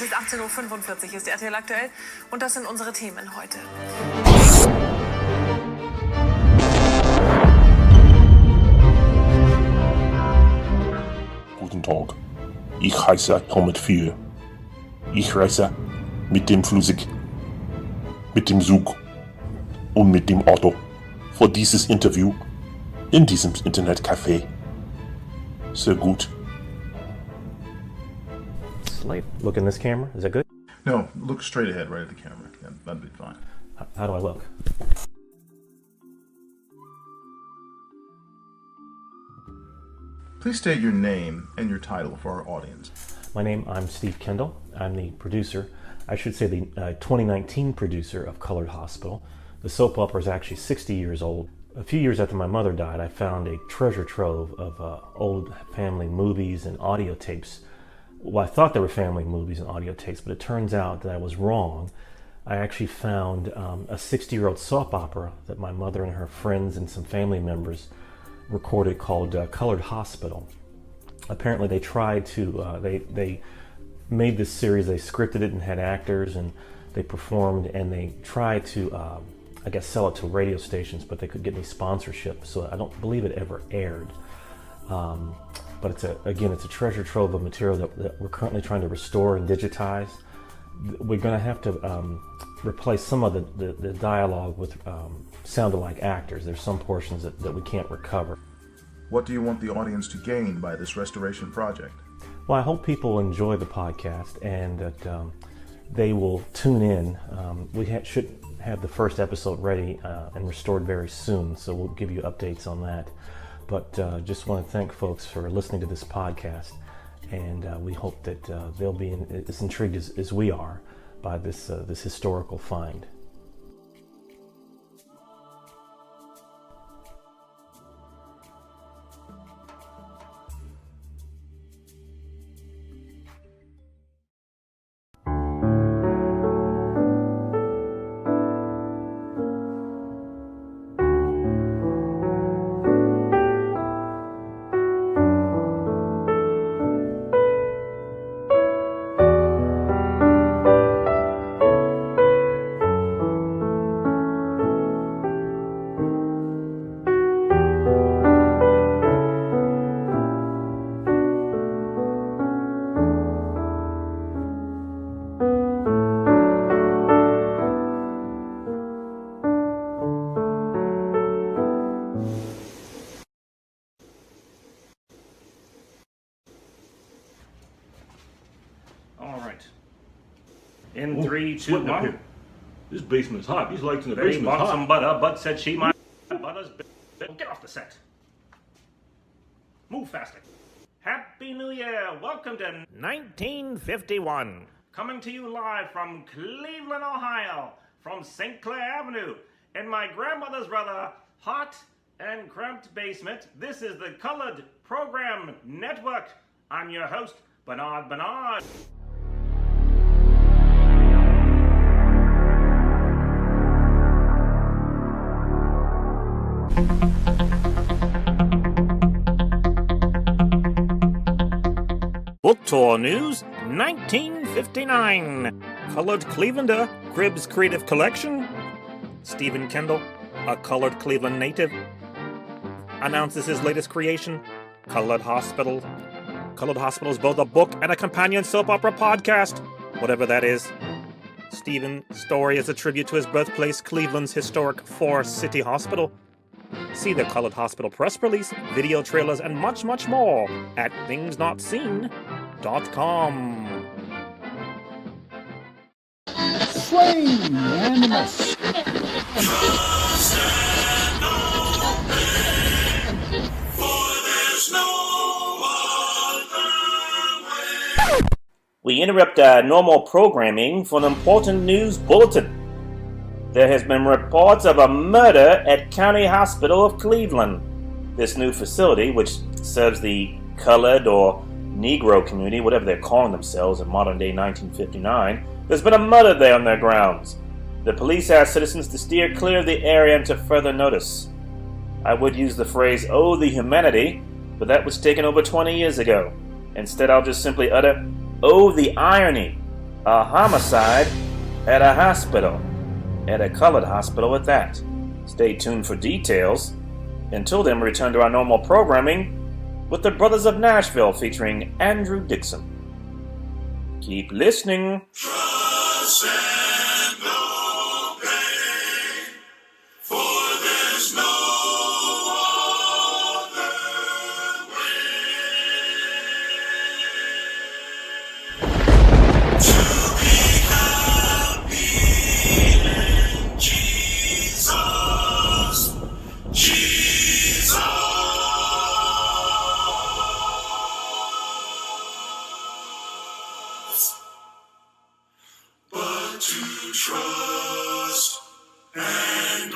ist 18:45 Uhr, hier ist RTL aktuell und das sind unsere Themen heute. Guten Tag, ich heiße Tom 4. Ich reise mit dem Flugzeug, mit dem Zug und mit dem Auto für dieses Interview in diesem Internetcafé. Sehr gut. Slate. Look in this camera. Is that good? No, look straight ahead, right at the camera. Yeah, that'd be fine. How do I look? Please state your name and your title for our audience. I'm Steve Kendall. I'm the producer. I should say the 2019 producer of Colored Hospital. The soap opera is actually 60 years old. A few years after my mother died, I found a treasure trove of old family movies and audio tapes. Well, I thought they were family movies and audio tapes, but it turns out that I was wrong. I actually found a 60-year-old soap opera that my mother and her friends and some family members recorded called Colored Hospital. Apparently they tried to, they made this series, they scripted it and had actors and they performed and they tried to, I guess, sell it to radio stations, but they couldn't get any sponsorship, so I don't believe it ever aired. But it's a treasure trove of material that we're currently trying to restore and digitize. We're going to have to replace some of the dialogue with sound-alike actors. There's some portions that we can't recover. What do you want the audience to gain by this restoration project? Well, I hope people enjoy the podcast and that they will tune in. We should have the first episode ready and restored very soon, so we'll give you updates on that. But just want to thank folks for listening to this podcast, and we hope that they'll be as intrigued as we are by this historical find. In 3, 2, 1. This basement's hot. These lights in the Betty basement's bought hot. some butter. Bud said she might. Butter's. Get off the set. Move faster. Happy New Year. Welcome to 1951. Coming to you live from Cleveland, Ohio, from St. Clair Avenue, in my grandmother's rather hot and cramped basement. This is the Colored Program Network. I'm your host, Bernard Bernard. Book Tour News 1959. Colored Clevelander, Cribbs Creative Collection. Stephen Kendall, a colored Cleveland native, announces his latest creation, Colored Hospital. Colored Hospital is both a book and a companion soap opera podcast, whatever that is. Stephen's story is a tribute to his birthplace, Cleveland's historic four-city hospital. See the Colored Hospital press release, video trailers, and much, much more at thingsnotseen.com. Swing and a miss. We interrupt our normal programming for an important news bulletin. There has been reports of a murder at County Hospital of Cleveland. This new facility, which serves the colored or Negro community, whatever they're calling themselves in modern-day 1959, there's been a murder there on their grounds. The police asked citizens to steer clear of the area until further notice. I would use the phrase, "oh, the humanity," but that was taken over 20 years ago. Instead, I'll just simply utter, "oh, the irony." a homicide at a hospital, at a colored hospital at that. Stay tuned for details. Until then, return to our normal programming with the Brothers of Nashville featuring Andrew Dixon. Keep listening. Trust and obey, for there's no other way to be happy in Jesus. Jesus. But to trust and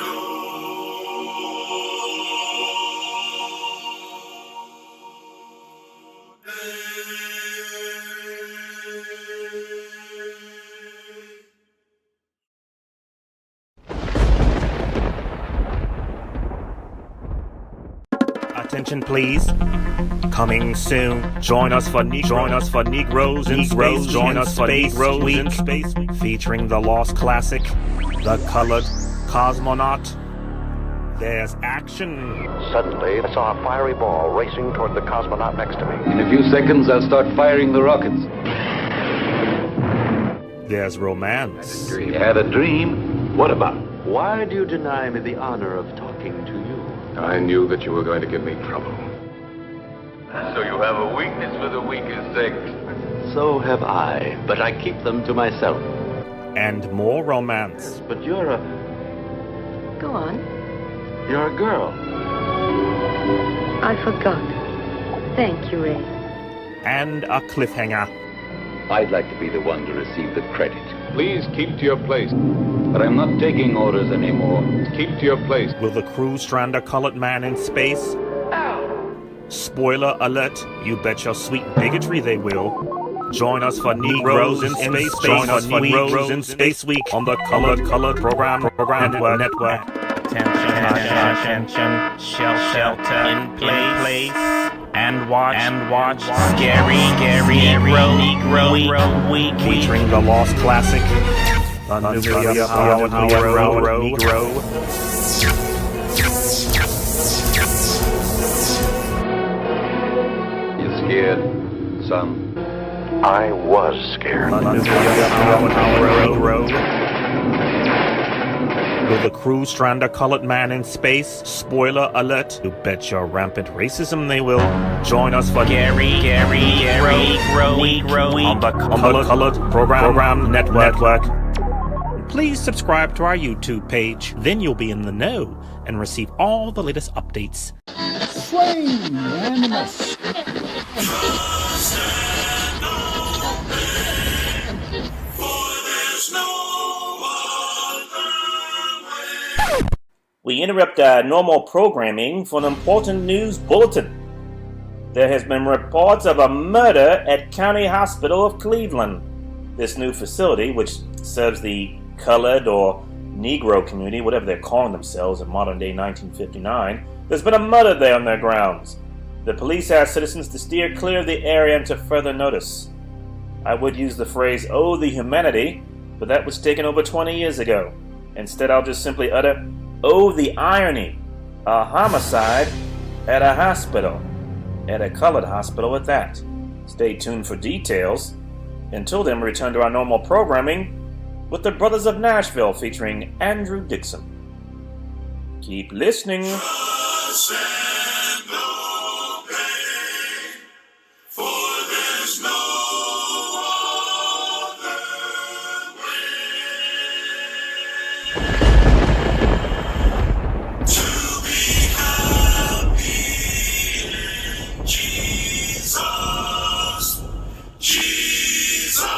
Attention, please. Coming soon. Join us for Negroes in Space. Join us for Negroes in Space Week, featuring the lost classic, the Colored Cosmonaut. There's action. Suddenly, I saw a fiery ball racing toward the cosmonaut next to me. In a few seconds, I'll start firing the rockets. There's romance. You had a dream? What about? Why do you deny me the honor of talking to you? I knew that you were going to give me trouble. So you have a weakness for the weakest sex. So have I, but I keep them to myself. And more romance. But you're a... Go on. You're a girl. I forgot. Thank you, Ray. And a cliffhanger. I'd like to be the one to receive the credit. Please keep to your place. But I'm not taking orders anymore. Keep to your place. Will the crew strand a colored man in space? Ow. Spoiler alert, you bet your sweet bigotry they will. Join us for Negroes in Space. Join us for Negroes in Space Week on the Colored Program Network. Attention, shelter in place, and watch scary Negro Week, featuring the lost classic, the nuclear powered Negro. You scared, son? I was scared. The nuclear powered Negro. Will the crew strand a colored man in space? Spoiler alert, you bet your rampant racism they will. Join us for Negro Week on the Colored Program Network. Please subscribe to our YouTube page. Then you'll be in the know and receive all the latest updates. Slain animus. trust and obey, for there's no other way. We interrupt our normal programming for an important news bulletin. There has been reports of a murder at County Hospital of Cleveland. This new facility, which serves the colored or Negro community, whatever they're calling themselves in modern day 1959, there's been a murder there on their grounds. The police asked citizens to steer clear of the area until further notice. I would use the phrase, "oh, the humanity," but that was taken over 20 years ago. Instead, I'll just simply utter, "oh, the irony, a homicide at a hospital, at a colored hospital at that." Stay tuned for details. Until then, return to our normal programming with the Brothers of Nashville featuring Andrew Dixon. Keep listening. Trust and obey, for there's no other way to be happy in Jesus. Jesus.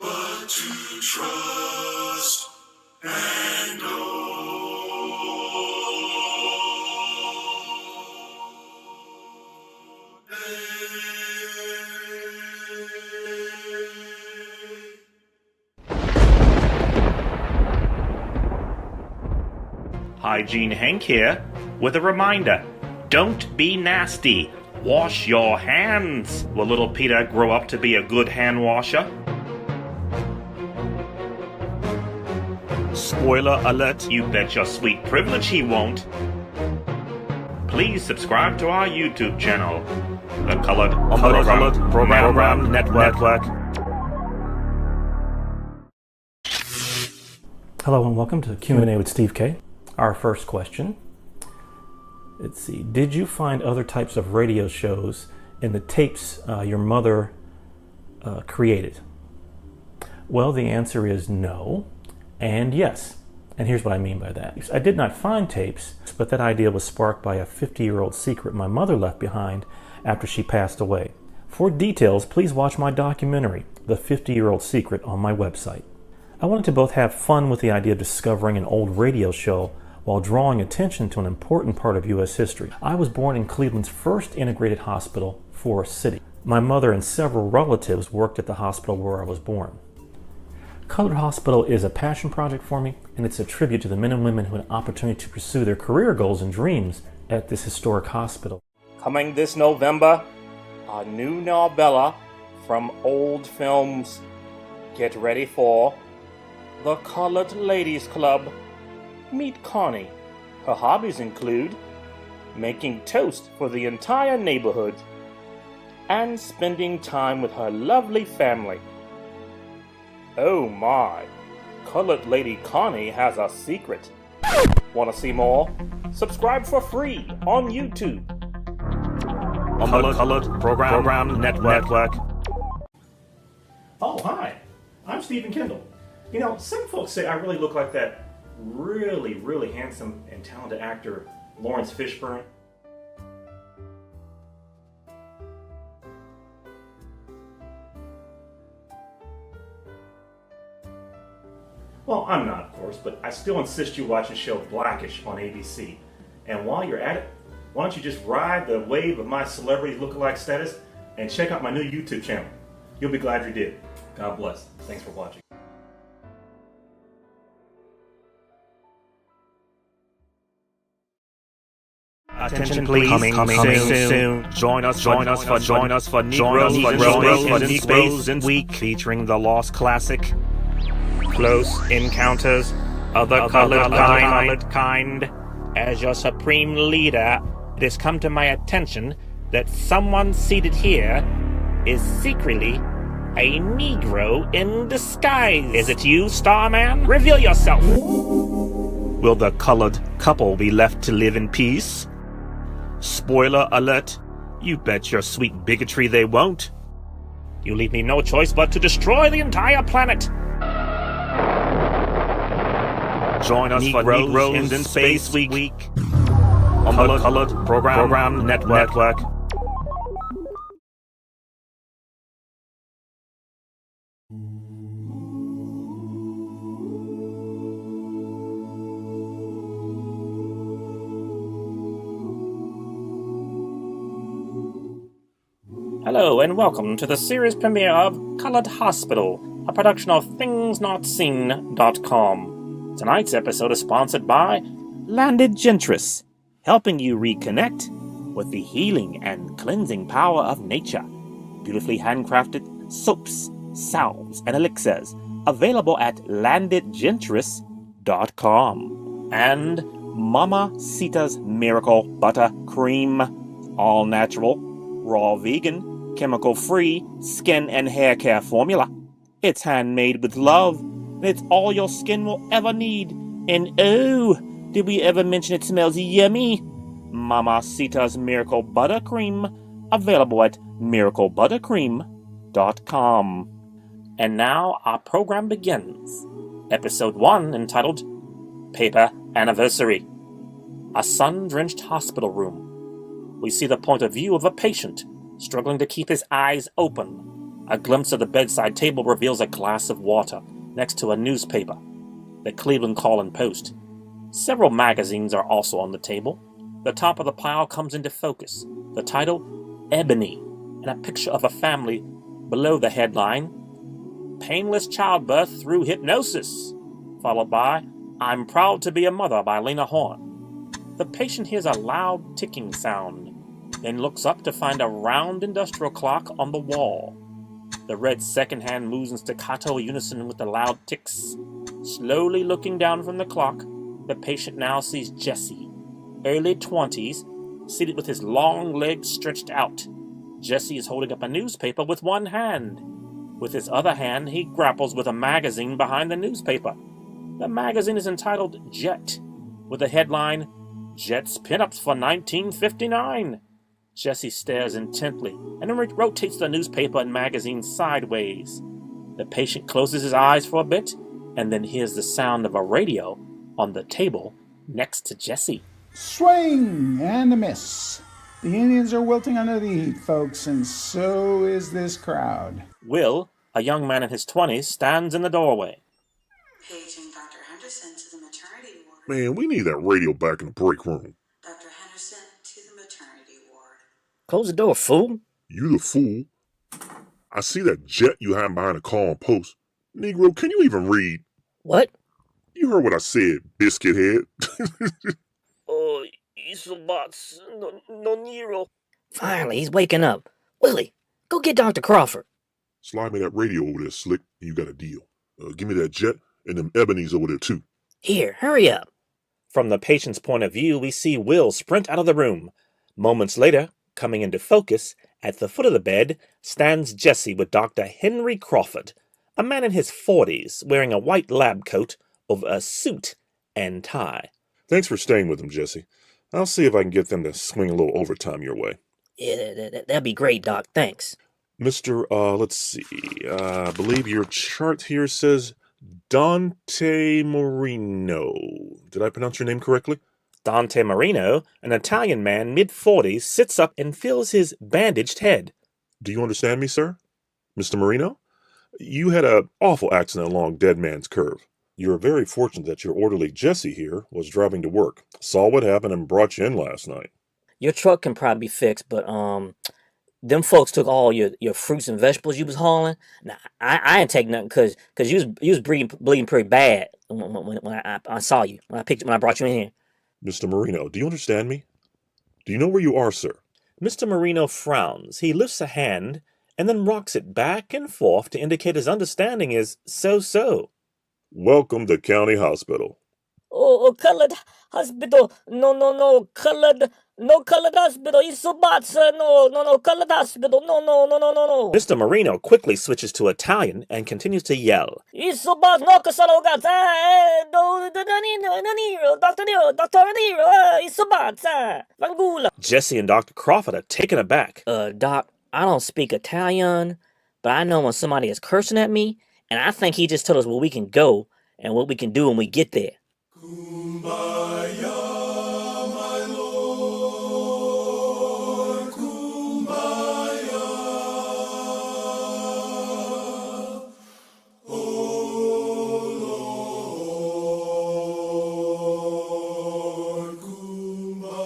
But to trust and obey. Hygiene Hank here with a reminder. Don't be nasty. Wash your hands. Will little Peter grow up to be a good hand washer? Spoiler alert, you bet your sweet privilege he won't. Please subscribe to our YouTube channel, The Colored Program Network. Hello and welcome to Q&A with Steve K. Our first question. Let's see. Did you find other types of radio shows in the tapes your mother created? Well, the answer is no and yes. And here's what I mean by that. I did not find tapes, but that idea was sparked by a 50-year-old secret my mother left behind after she passed away. For details, please watch my documentary, The 50-Year-Old Secret, on my website. I wanted to both have fun with the idea of discovering an old radio show while drawing attention to an important part of U.S. history. I was born in Cleveland's first integrated hospital, Forest City. My mother and several relatives worked at the hospital where I was born. Colored Hospital is a passion project for me, and it's a tribute to the men and women who had an opportunity to pursue their career goals and dreams at this historic hospital. Coming this November, a new novella from old films. Get ready for The Colored Ladies Club. Meet Connie. Her hobbies include making toast for the entire neighborhood and spending time with her lovely family. Oh my, Colored Lady Connie has a secret. Want to see more? Subscribe for free on YouTube. Colored Program Network. Oh, hi. I'm Stephen Kendall. You know, some folks say I really look like that really handsome and talented actor Lawrence Fishburne. Well, I'm not, of course, but I still insist you watch the show Blackish on ABC. And while you're at it, why don't you just ride the wave of my celebrity lookalike status and check out my new YouTube channel. You'll be glad you did. God bless. Thanks for watching. Attention please, coming soon. Join us for Negroes in Week, featuring the Lost Classic, Close Encounters of the Colored Kind. As your supreme leader, it has come to my attention that someone seated here is secretly a Negro in disguise. Is it you, Starman? Reveal yourself. Will the colored couple be left to live in peace? Spoiler alert, you bet your sweet bigotry they won't. You leave me no choice but to destroy the entire planet. Join us for Negroes in Space Week on the Colored Program Network. Hello and welcome to the series premiere of Colored Hospital, a production of ThingsNotSeen.com. Tonight's episode is sponsored by Landed Gentris, helping you reconnect with the healing and cleansing power of nature. Beautifully handcrafted soaps, salves, and elixirs available at landedgentris.com. And Mama Sita's Miracle Butter Cream, all natural, raw vegan, chemical-free skin and hair care formula. It's handmade with love, and it's all your skin will ever need. And oh, did we ever mention it smells yummy? Mama Sita's Miracle Butter Cream, available at miraclebuttercream.com. And now our program begins. Episode 1, entitled Paper Anniversary. A sun-drenched hospital room. We see the point of view of a patient struggling to keep his eyes open. A glimpse of the bedside table reveals a glass of water next to a newspaper, the Cleveland Call-and-Post. Several magazines are also on the table. The top of the pile comes into focus. The title, Ebony, and a picture of a family below the headline, Painless Childbirth Through Hypnosis, followed by I'm Proud to Be a Mother by Lena Horne. The patient hears a loud ticking sound, then looks up to find a round industrial clock on the wall. The red second hand moves in staccato unison with the loud ticks. Slowly looking down from the clock, the patient now sees Jesse, early 20s, seated with his long legs stretched out. Jesse is holding up a newspaper with one hand. With his other hand, he grapples with a magazine behind the newspaper. The magazine is entitled Jet, with the headline, Jet's Pinups for 1959. Jesse stares intently and then rotates the newspaper and magazine sideways. The patient closes his eyes for a bit and then hears the sound of a radio on the table next to Jesse. Swing and a miss. The Indians are wilting under the heat, folks, and so is this crowd. Will, a young man in his 20s, stands in the doorway. Paging Dr. Henderson to the maternity ward. Man, we need that radio back in the break room. Dr. Henderson to the maternity ward. Close the door, fool. You the fool. I see that jet you hiding behind a car on post. Negro, can you even read? What? You heard what I said, biscuit head. Oh, Isobats, no Nero. Finally, he's waking up. Willie, go get Dr. Crawford. Slide me that radio over there, Slick, and you got a deal. Give me that jet and them ebonies over there, too. Here, hurry up. From the patient's point of view, we see Will sprint out of the room. Moments later, coming into focus, at the foot of the bed, stands Jesse with Dr. Henry Crawford, a man in his 40s, wearing a white lab coat over a suit and tie. Thanks for staying with them, Jesse. I'll see if I can get them to swing a little overtime your way. Yeah, that'd be great, Doc. Thanks. Mr. Let's see. I believe your chart here says Dante Marino. Did I pronounce your name correctly? Dante Marino, an Italian man mid-40s, sits up and feels his bandaged head. Do you understand me, sir? Mr. Marino? You had an awful accident along Dead Man's Curve. You're very fortunate that your orderly Jesse here was driving to work, saw what happened, and brought you in last night. Your truck can probably be fixed, but them folks took all your fruits and vegetables you was hauling. Now I ain't take nothing because you was bleeding pretty bad when I saw you when I brought you in here. Mr. Marino, do you understand me? Do you know where you are, sir? Mr. Marino frowns. He lifts a hand and then rocks it back and forth to indicate his understanding is so-so. Welcome to County Hospital. Oh, colored hospital. No, colored hospital. Isobats. No, colored hospital. No. Mr. Marino quickly switches to Italian and continues to yell. Isobats, no, Casalogats. No, Dr. Nero, Isobats, Vangula. Jesse and Dr. Crawford are taken aback. Doc, I don't speak Italian, but I know when somebody is cursing at me, and I think he just told us where we can go and what we can do when we get there. Kumbaya, my Lord, Kumbaya. Oh Lord, Kumbaya.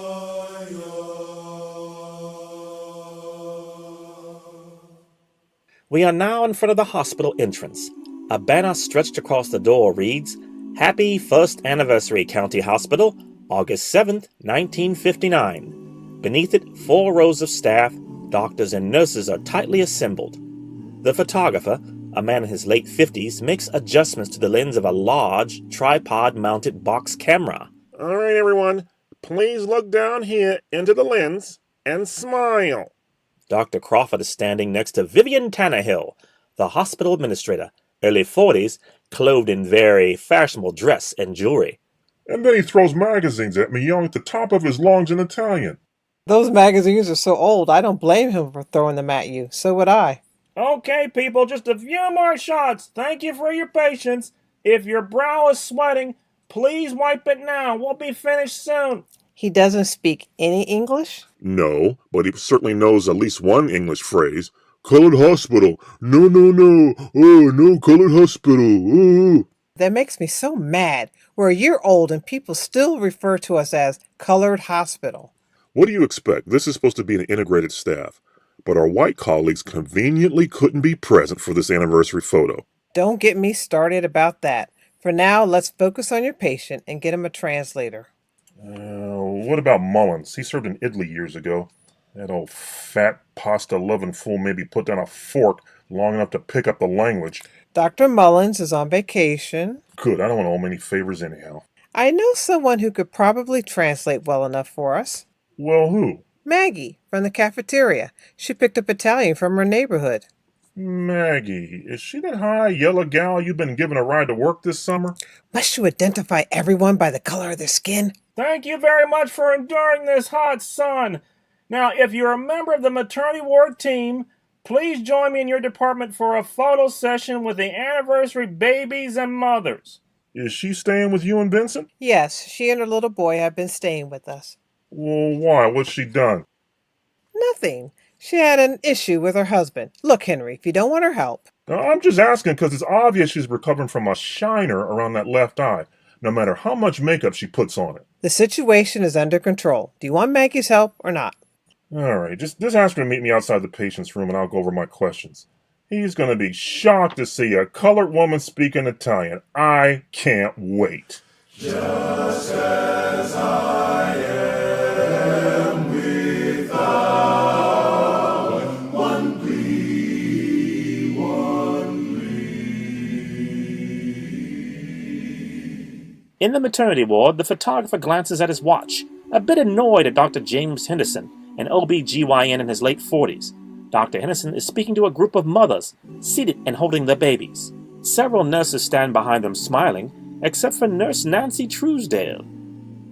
We are now in front of the hospital entrance. A banner stretched across the door reads, Happy First Anniversary County Hospital, August 7th, 1959. Beneath it, 4 rows of staff, doctors and nurses are tightly assembled. The photographer, a man in his late 50s, makes adjustments to the lens of a large, tripod-mounted box camera. All right, everyone, please look down here into the lens and smile. Dr. Crawford is standing next to Vivian Tannehill, the hospital administrator, early 40s, clothed in very fashionable dress and jewelry. And then he throws magazines at me yelling at the top of his lungs in Italian. Those magazines are so old, I don't blame him for throwing them at you. So would I. Okay, people, just a few more shots. Thank you for your patience. If your brow is sweating, please wipe it now. We'll be finished soon. He doesn't speak any English? No, but he certainly knows at least one English phrase. Colored hospital. No. Oh, no colored hospital. Oh. That makes me so mad. We're a year old and people still refer to us as colored hospital. What do you expect? This is supposed to be an integrated staff. But our white colleagues conveniently couldn't be present for this anniversary photo. Don't get me started about that. For now, let's focus on your patient and get him a translator. What about Mullins? He served in Italy years ago. That old fat, pasta-loving fool maybe put down a fork long enough to pick up the language. Dr. Mullins is on vacation. Good, I don't want to owe him any favors anyhow. I know someone who could probably translate well enough for us. Well, who? Maggie, from the cafeteria. She picked up Italian from her neighborhood. Maggie, is she that high, yellow gal you've been giving a ride to work this summer? Must you identify everyone by the color of their skin? Thank you very much for enduring this hot sun. Now, if you're a member of the maternity ward team, please join me in your department for a photo session with the anniversary babies and mothers. Is she staying with you and Vincent? Yes, she and her little boy have been staying with us. Well, why? What's she done? Nothing. She had an issue with her husband. Look, Henry, if you don't want her help. I'm just asking because it's obvious she's recovering from a shiner around that left eye, no matter how much makeup she puts on it. The situation is under control. Do you want Maggie's help or not? All right, just ask her to meet me outside the patient's room and I'll go over my questions. He's going to be shocked to see a colored woman speaking Italian. I can't wait. Just as I am without one plea, In the maternity ward, the photographer glances at his watch, a bit annoyed at Dr. James Henderson, an OB-GYN in his late 40s. Dr. Henderson is speaking to a group of mothers, seated and holding their babies. Several nurses stand behind them smiling, except for Nurse Nancy Truesdale.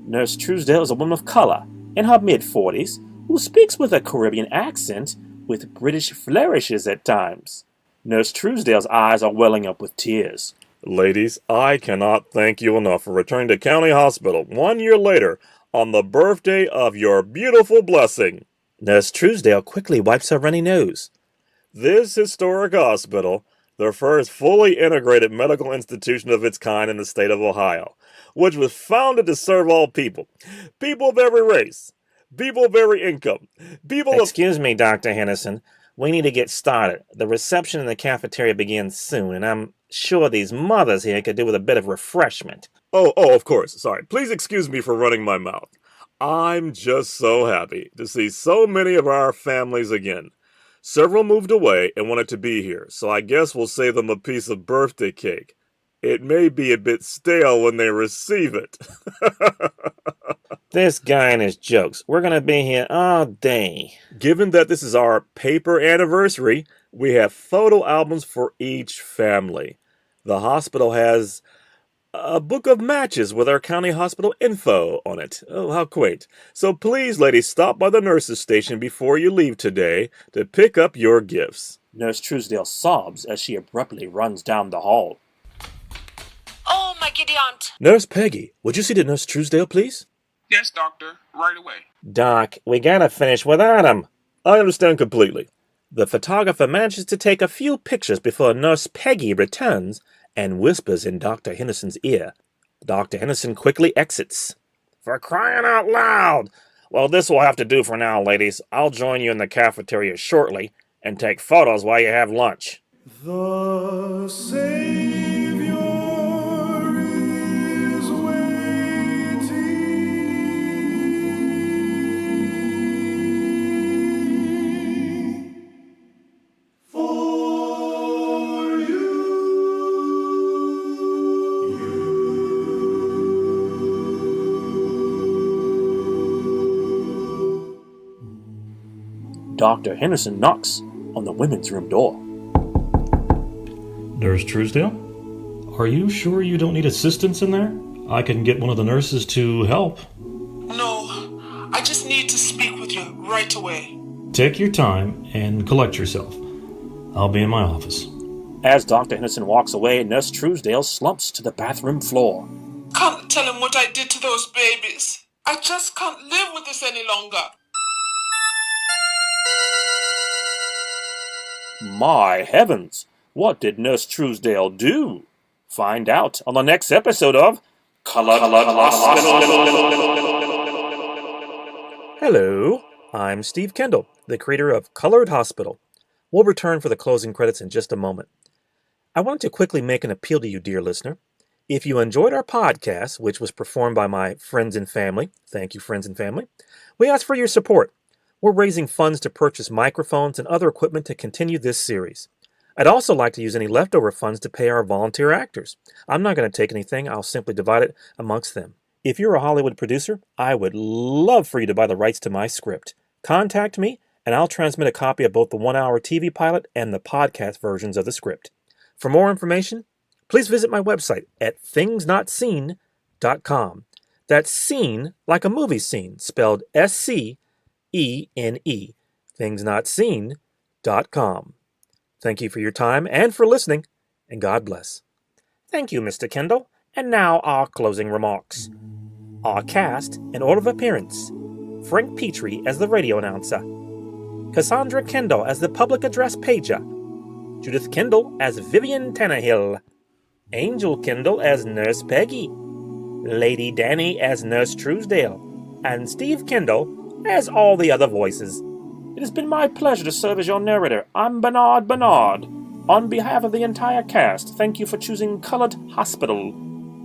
Nurse Truesdale is a woman of color, in her mid-40s, who speaks with a Caribbean accent, with British flourishes at times. Nurse Truesdale's eyes are welling up with tears. Ladies, I cannot thank you enough for returning to County Hospital 1 year later on the birthday of your beautiful blessing. Nurse Truesdale quickly wipes her runny nose. This historic hospital, the first fully integrated medical institution of its kind in the state of Ohio, which was founded to serve all people, people of every race, people of every income, people of... Excuse me, Dr. Henderson. We need to get started. The reception in the cafeteria begins soon, and I'm sure these mothers here could do with a bit of refreshment. Oh, of course. Sorry. Please excuse me for running my mouth. I'm just so happy to see so many of our families again. Several moved away and wanted to be here, so I guess we'll save them a piece of birthday cake. It may be a bit stale when they receive it. This guy and his jokes. We're going to be here all day. Given that this is our paper anniversary, we have photo albums for each family. The hospital has a book of matches with our county hospital info on it. Oh, how quaint. So please, ladies, stop by the nurse's station before you leave today to pick up your gifts. Nurse Truesdale sobs as she abruptly runs down the hall. Oh, my giddy aunt. Nurse Peggy, would you see to Nurse Truesdale, please? Yes, doctor. Right away. Doc, we gotta finish without him. I understand completely. The photographer manages to take a few pictures before Nurse Peggy returns and whispers in Dr. Henderson's ear. Dr. Henderson quickly exits. For crying out loud! Well, this will have to do for now, ladies. I'll join you in the cafeteria shortly and take photos while you have lunch. The Savior is waiting for you. Dr. Henderson knocks on the women's room door. Nurse Truesdale? Are you sure you don't need assistance in there? I can get one of the nurses to help. No, I just need to speak with you right away. Take your time and collect yourself. I'll be in my office. As Dr. Henderson walks away, Nurse Truesdale slumps to the bathroom floor. Can't tell him what I did to those babies. I just can't live with this any longer. My heavens! What did Nurse Truesdale do? Find out on the next episode of Colored Hospital. Hello, I'm Steve Kendall, the creator of Colored Hospital. We'll return for the closing credits in just a moment. I wanted to quickly make an appeal to you, dear listener. If you enjoyed our podcast, which was performed by my friends and family, thank you, friends and family, we ask for your support. We're raising funds to purchase microphones and other equipment to continue this series. I'd also like to use any leftover funds to pay our volunteer actors. I'm not going to take anything, I'll simply divide it amongst them. If you're a Hollywood producer, I would love for you to buy the rights to my script. Contact me, and I'll transmit a copy of both the 1-hour TV pilot and the podcast versions of the script. For more information, please visit my website at thingsnotseen.com. That's scene like a movie scene, spelled S-C-E-N-E. thingsnotseen.com. Thank you for your time and for listening, and God bless. Thank you, Mr. Kendall. And now our closing remarks. Our cast in order of appearance: Frank Petrie as the radio announcer, Cassandra Kendall as the public address pager, Judith Kendall as Vivian Tannehill, Angel Kendall as Nurse Peggy, Lady Danny as Nurse Truesdale, and Steve Kendall as all the other voices. It has been my pleasure to serve as your narrator. I'm Bernard. On behalf of the entire cast, thank you for choosing Colored Hospital.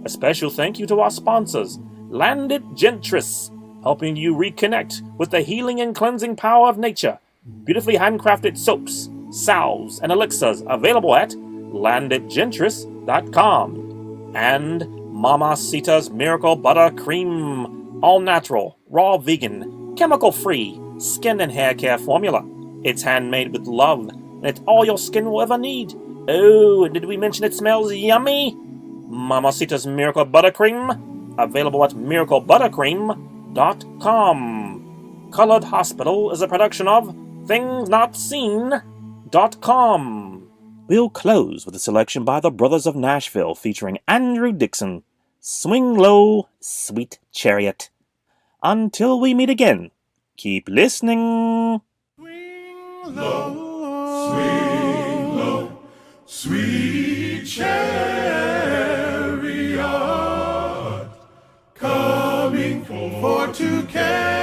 A special thank you to our sponsors, Landed Gentris, helping you reconnect with the healing and cleansing power of nature. Beautifully handcrafted soaps, salves, and elixirs available at landedgentris.com. And Mamacita's Miracle Butter Cream, all natural, raw vegan, chemical-free skin and hair care formula. It's handmade with love, and it's all your skin will ever need. Oh, and did we mention it smells yummy? Mamacita's Miracle Buttercream, available at miraclebuttercream.com. Colored Hospital is a production of thingsnotseen.com. We'll close with a selection by the Brothers of Nashville featuring Andrew Dixon, Swing Low, Sweet Chariot. Until we meet again, keep listening. Swing low, sweet chariot, coming for to carry